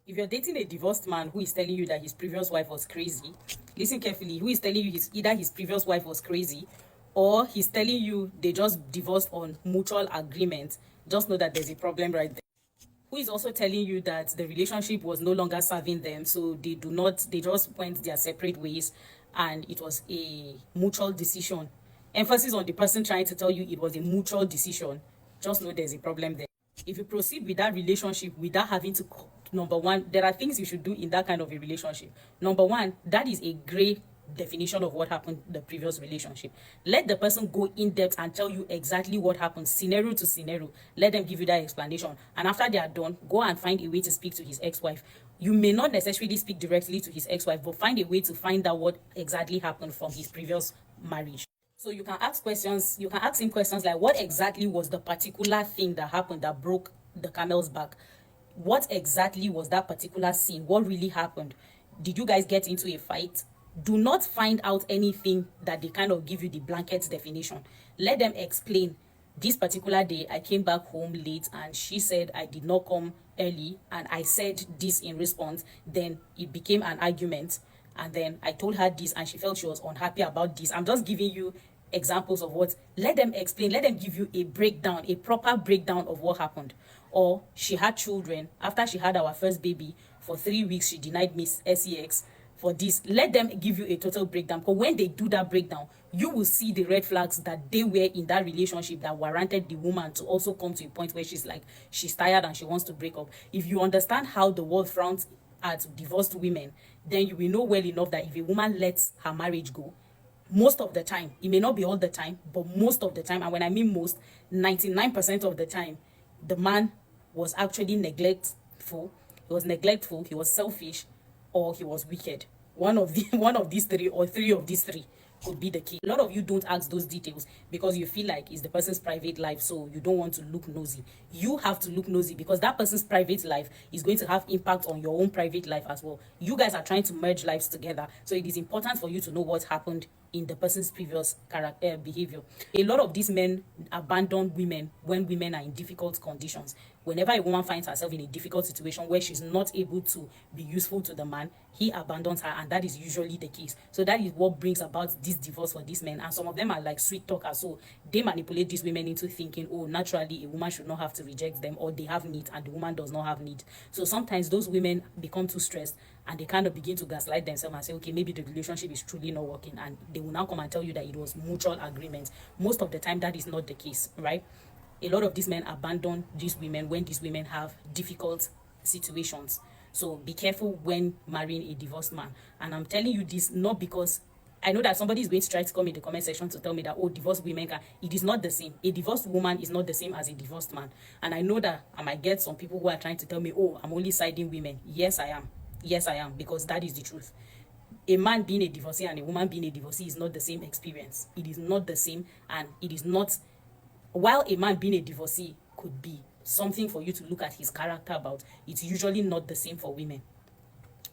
If you're dating a divorced man who is telling you that his previous wife was crazy, listen carefully. Who is telling you either his previous wife was crazy or he's telling you they just divorced on mutual agreement, just know that there's a problem right there. Who is also telling you that the relationship was no longer serving them, so they just went their separate ways and it was a mutual decision. Emphasis on the person trying to tell you it was a mutual decision. Just know there's a problem there. If you proceed with that relationship without having to, number one, there are things you should do in that kind of a relationship. Number one, that is a gray definition of what happened in the previous relationship. Let the person go in depth and tell you exactly what happened, scenario to scenario. Let them give you that explanation, and after they are done, go and find a way to speak to his ex-wife. You may not necessarily speak directly to his ex-wife, but find a way to find out what exactly happened from his previous marriage. So you can ask questions, you can ask him questions like, what exactly was the particular thing that happened that broke the camel's back? What exactly was that particular scene? What really happened? Did you guys get into a fight? Do not find out anything that they kind of give you the blanket definition. Let them explain. This particular day, I came back home late and she said I did not come early and I said this in response. Then it became an argument. And then I told her this and she felt she was unhappy about this. I'm just giving you examples of what. Let them explain. Let them give you a breakdown, a proper breakdown of what happened. Or she had children. After she had our first baby, for 3 weeks, she denied Miss SEX for this. Let them give you a total breakdown. Because when they do that breakdown, you will see the red flags that they were in that relationship that warranted the woman to also come to a point where she's like, she's tired and she wants to break up. If you understand how the world frowns at divorced women, then you will know well enough that if a woman lets her marriage go, most of the time, it may not be all the time, but most of the time, and when I mean most, 99% of the time, the man was actually neglectful. He was neglectful, he was selfish, or he was wicked. One of these three, or three of these three, could be the key. A lot of you don't ask those details because you feel like it's the person's private life, so you don't want to look nosy. You have to look nosy because that person's private life is going to have impact on your own private life as well. You guys are trying to merge lives together, so it is important for you to know what happened in the person's previous behavior. A lot of these men abandon women when women are in difficult conditions. Whenever a woman finds herself in a difficult situation where she's not able to be useful to the man, he abandons her, and that is usually the case. So that is what brings about this divorce for these men. And some of them are like sweet talkers, so they manipulate these women into thinking, oh, naturally a woman should not have to reject them, or they have needs and the woman does not have needs. So sometimes those women become too stressed and they kind of begin to gaslight themselves and say, okay, maybe the relationship is truly not working, and they will now come and tell you that it was mutual agreement. Most of the time that is not the case, right? A lot of these men abandon these women when these women have difficult situations. So be careful when marrying a divorced man. And I'm telling you this not because I know that somebody is going to try to come in the comment section to tell me that, oh, divorced women can. It is not the same. A divorced woman is not the same as a divorced man. And I know that I might get some people who are trying to tell me, oh, I'm only siding women. Yes, I am. Yes, I am, because that is the truth. A man being a divorcee and a woman being a divorcee is not the same experience. It is not the same, and it is not. While a man being a divorcee could be something for you to look at his character about, it's usually not the same for women.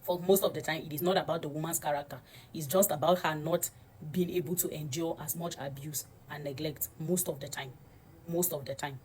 For most of the time, it is not about the woman's character. It's just about her not being able to endure as much abuse and neglect most of the time. Most of the time.